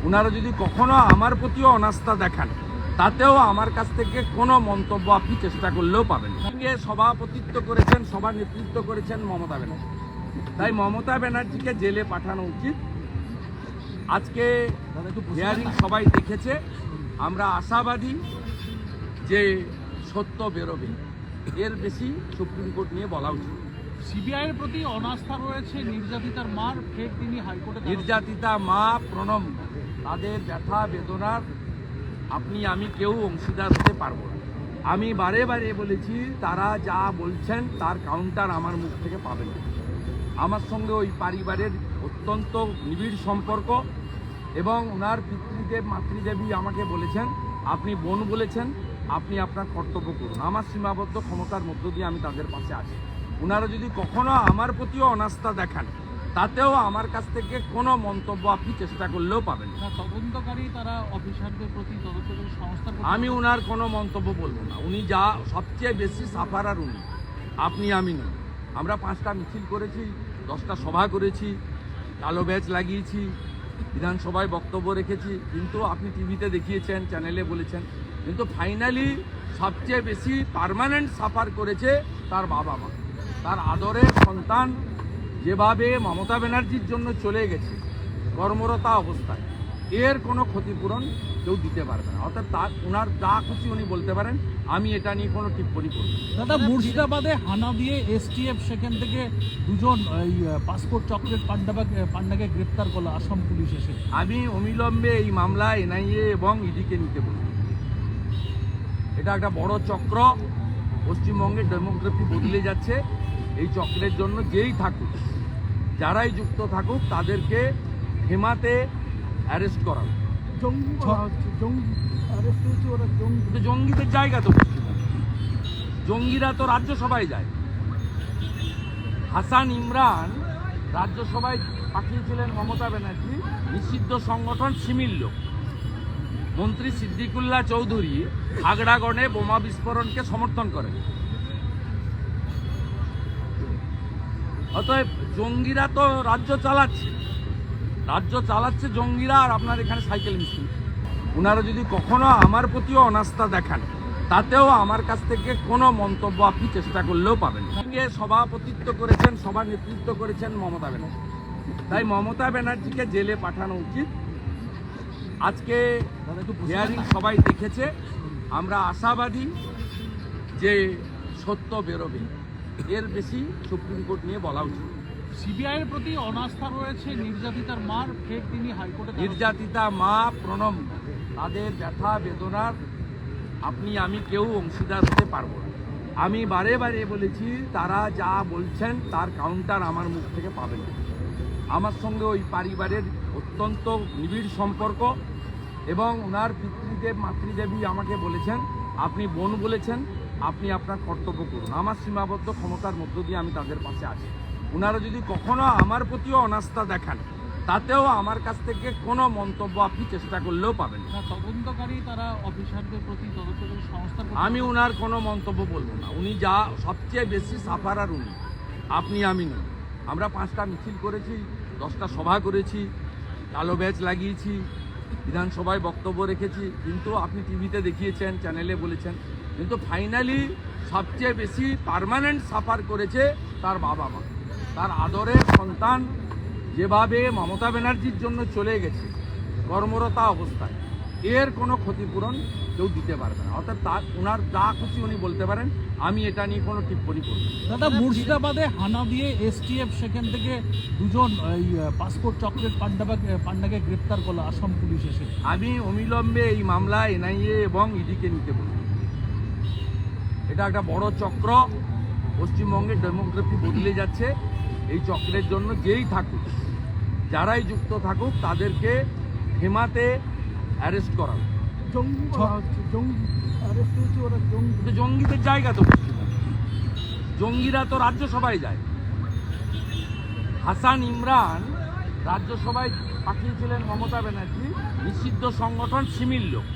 ওনারা যদি কখনো আমার প্রতিও অনাস্থা দেখান, তাতেও আমার কাছ থেকে কোনো মন্তব্য আপনি চেষ্টা করলেও পাবেন। সঙ্গে সভাপতিত্ব করেছেন, সভা নেতৃত্ব করেছেন মমতা ব্যানার্জি। তাই মমতা ব্যানার্জিকে জেলে পাঠানো উচিত। আজকে হিয়ারিং সবাই দেখেছে, আমরা আশাবাদী যে সত্য বেরোবে। এর বেশি সুপ্রিম কোর্ট নিয়ে বলা উচিত। সিবিআইয়ের প্রতি অনাস্থা রয়েছে, নির্যাতিতার মার ফের তিনি হাইকোর্টে নির্যাতিতা মা প্রণম, তাদের ব্যথা বেদনার আপনি আমি কেউ অংশীদার হতে পারবো না। আমি বারে বারে বলেছি, তারা যা বলছেন তার কাউন্টার আমার মুখ থেকে পাবেন না। আমার সঙ্গে ওই পরিবারের অত্যন্ত নিবিড় সম্পর্ক এবং ওনার পিতৃদেব মাতৃদেবী আমাকে বলেছেন, আপনি বোন বলেছেন, আপনি আপনার কর্তব্য করুন। আমার সীমাবদ্ধ ক্ষমতার মধ্য দিয়ে আমি তাদের পাশে আছি। ওনারা যদি কখনো আমার প্রতিও অনাস্থা দেখান, তাতেও আমার কাছ থেকে কোনো মন্তব্য আপনি চেষ্টা করলেও পাবেন না। তদন্তকারী তারা অফিসারদের প্রতি তদন্তকারী সংস্থার প্রতি আমি ওনার কোনো মন্তব্য বলবো না। উনি যা সবচেয়ে বেশি সাফারার উনি, আপনি আমি নই। আমরা 5টা মিছিল করেছি, 10টা সভা করেছি, কালো ব্যাজ লাগিয়েছি, বিধানসভায় বক্তব্য রেখেছি, কিন্তু আপনি টিভিতে দেখিয়েছেন, চ্যানেলে বলেছেন, কিন্তু ফাইনালি সবচেয়ে বেশি পার্মানেন্ট সাফার করেছে তার বাবা মা। তার আদরের সন্তান যেভাবে মমতা ব্যানার্জির জন্য চলে গেছে কর্মরতা অবস্থায়, এর কোনো ক্ষতিপূরণ কেউ দিতে পারবে না। অর্থাৎ তার ওনার যা খুশি উনি বলতে পারেন, আমি এটা নিয়ে কোনো টিপ্পণী করব না। দাদা, মুর্শিদাবাদে হানা দিয়ে এসটিএফ সেখান থেকে দুজন এই পাসপোর্ট চকলেট পান্ডাকে গ্রেপ্তার করলো আসাম পুলিশ এসে। আমি অবিলম্বে এই মামলা এনআইএ এবং ইডিকে নিতে বলব। এটা একটা বড় চক্র, পশ্চিমবঙ্গের ডেমোগ্রাফি বদলে যাচ্ছে। এই চক্রের জন্য যেই থাকুক, যারাই যুক্ত থাকুক, তাদেরকে হেমাতে অ্যারেস্ট করা। জঙ্গিদের জায়গা তো পশ্চিমবঙ্গে, জঙ্গিরা তো রাজ্যসভায় যায়। হাসান ইমরান রাজ্যসভায় পাঠিয়েছিলেন মমতা ব্যানার্জি, নিষিদ্ধ সংগঠন সিমির লোক। মন্ত্রী সিদ্দিকুল্লাহ চৌধুরী খাগড়াগড়ে বোমা বিস্ফোরণকে সমর্থন করেন। অতএব জঙ্গিরা তো রাজ্য চালাচ্ছে জঙ্গিরা, আর আপনার এখানে সাইকেল মিছিল। ওনারা যদি কখনো আমার প্রতিও অনাস্থা দেখান, তাতেও আমার কাছ থেকে কোনো মন্তব্য আপনি চেষ্টা করলেও পাবেন। সঙ্গে সভাপতিত্ব করেছেন, সভা নেতৃত্ব করেছেন মমতা ব্যানার্জি। তাই মমতা ব্যানার্জিকে জেলে পাঠানো উচিত। আজকে হিয়ারিং সবাই দেখেছে, আমরা আশাবাদী যে সত্য বেরোবে। এর বেশি সুপ্রিম কোর্ট নিয়ে বলা উচিত। সিবিআইয়ের প্রতি অনাস্থা রয়েছে, নির্যাতিতার মার ফের তিনি হাইকোর্টে নির্যাতিতা মা প্রণম, তাদের ব্যথা বেদনার আপনি আমি কেউ অংশীদার হতে পারবো না। আমি বারে বারে বলেছি, তারা যা বলছেন তার কাউন্টার আমার মুখ থেকে পাবেন না। আমার সঙ্গে ওই পরিবারের অত্যন্ত নিবিড় সম্পর্ক এবং ওনার পিতৃদেব মাতৃদেবী আমাকে বলেছেন, আপনি বোন বলেছেন, আপনি আপনার কর্তব্য করুন। আমার সীমাবদ্ধ ক্ষমতার মধ্য দিয়ে আমি তাদের পাশে আছি। ওনারা যদি কখনো আমার প্রতিও অনাস্থা দেখান, তাতেও আমার কাছ থেকে কোনো মন্তব্য আপনি চেষ্টা করলেও পাবেন না। তদন্তকারী তারা অফিসারদের প্রতি তদন্তকারী সংস্থার আমি ওনার কোনো মন্তব্য বলবো না। উনি যা সবচেয়ে বেশি সাফারার উনি, আপনি আমি নই। আমরা 5টা মিছিল করেছি, 10টা সভা করেছি, কালো ব্যাজ লাগিয়েছি, বিধানসভায় বক্তব্য রেখেছি, কিন্তু আপনি টিভিতে দেখিয়েছেন, চ্যানেলে বলেছেন, কিন্তু ফাইনালি সবচেয়ে বেশি পার্মানেন্ট সাফার করেছে তার বাবা মা। তার আদরের সন্তান যেভাবে মমতা ব্যানার্জির জন্য চলে গেছে কর্মরতা অবস্থায়, এর কোনো ক্ষতিপূরণ কেউ দিতে পারবে না। অর্থাৎ তার ওনার যা খুশি উনি বলতে পারেন, আমি এটা নিয়ে কোনো টিপ্পণী করব না। দাদা, মুর্শিদাবাদে হানা দিয়ে এসটিএফ সেখান থেকে দুজন এই পাসপোর্ট চকলেট পান্ডাকে গ্রেপ্তার করলো আসাম পুলিশ এসে। আমি অবিলম্বে এই মামলা এনআইএ এবং ইডিকে নিতে বলব। এটা একটা বড় চক্র, পশ্চিমবঙ্গের ডেমোগ্রাফি বদলে যাচ্ছে। এই চক্রের জন্য যেই থাকুক, যারাই যুক্ত থাকুক, তাদেরকে হেমাতে অ্যারেস্ট করা। জঙ্গিদের জায়গা তো পশ্চিমবঙ্গে, জঙ্গিরা তো রাজ্যসভায় যায়। হাসান ইমরান রাজ্যসভায় পাঠিয়েছিলেন মমতা ব্যানার্জি, নিষিদ্ধ সংগঠন সিমির লোক।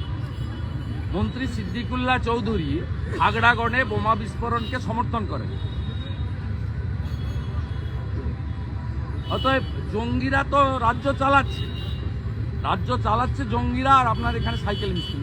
মন্ত্রী সিদ্দিকুল্লাহ চৌধুরী খাগড়াগড়ে বোমা বিস্ফোরণকে সমর্থন করেন। অতএব জঙ্গিরা তো রাজ্য চালাচ্ছে রাজ্য চালাচ্ছে জঙ্গিরা আর আপনার এখানে সাইকেল মিছিল।